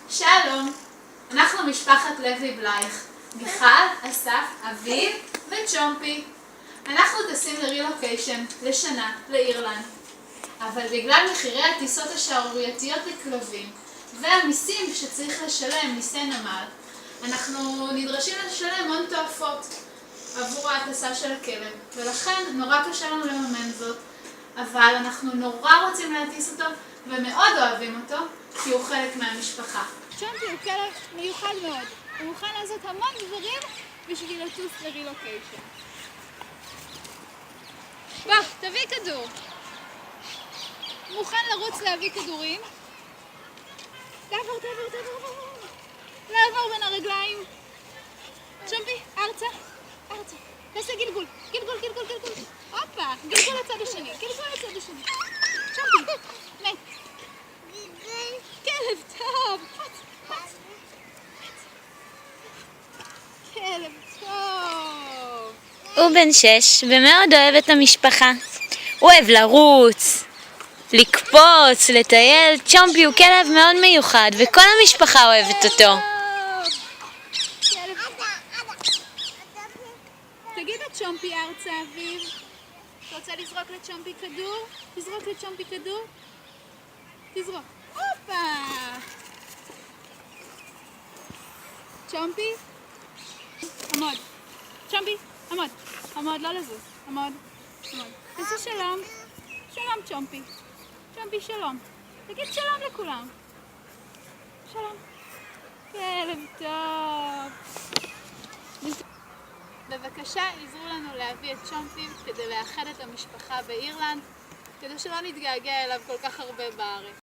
שלום, אנחנו משפחת לוי בלייך, מיכל, אסף, אביב וצ'ומפי. אנחנו טסים לרילוקיישן לשנה לאירלנד. אבל בגלל מחירי הטיסות השערורייתיות לכלבים והמיסים שצריך לשלם, מיסי נמל, אנחנו נדרשים לשלם הון תועפות עבור ההטסה של הכלב, ולכן נורא קשה לנו לממן זאת. אבל אנחנו נורא רוצים להטיס אותו ומאוד אוהבים אותו כי הוא חלק מהמשפחה. צ'ומפי הוא כלב מיוחד מאוד. הוא מוכן לעשות המון דברים בשביל לטוס לרילוקיישן. בוא, תביא כדור. מוכן לרוץ להביא כדורים? תעבור. לעבור בין הרגליים. צ'ומפי, ארצה. תעשה גלגול. הופה, גלגול לצד השני. צ'ומפי, מת. כלב טוב. כלב טוב. הוא בן 6 ומאוד אוהב את המשפחה. הוא אוהב לרוץ, לקפוץ, לטייל. צ'ומפי הוא כלב מאוד מיוחד וכל המשפחה אוהבת אותו. תגיד לצ'ומפי ארצה, אביב. אתה רוצה לזרוק לצ'ומפי כדור? תזרוק לצ'ומפי כדור. תזרוק. הופה. צ'ומפי. עמוד. צ'ומפי, עמוד, לא לזוז. עמוד. תעשה שלום. שלום צ'ומפי. צ'ומפי שלום. תגיד שלום לכולם. שלום. כלב טוב. בבקשה עזרו לנו להביא את צ'ומפי כדי לאחד את המשפחה באירלנד, כדי שלא נתגעגע אליו כל כך הרבה בארץ.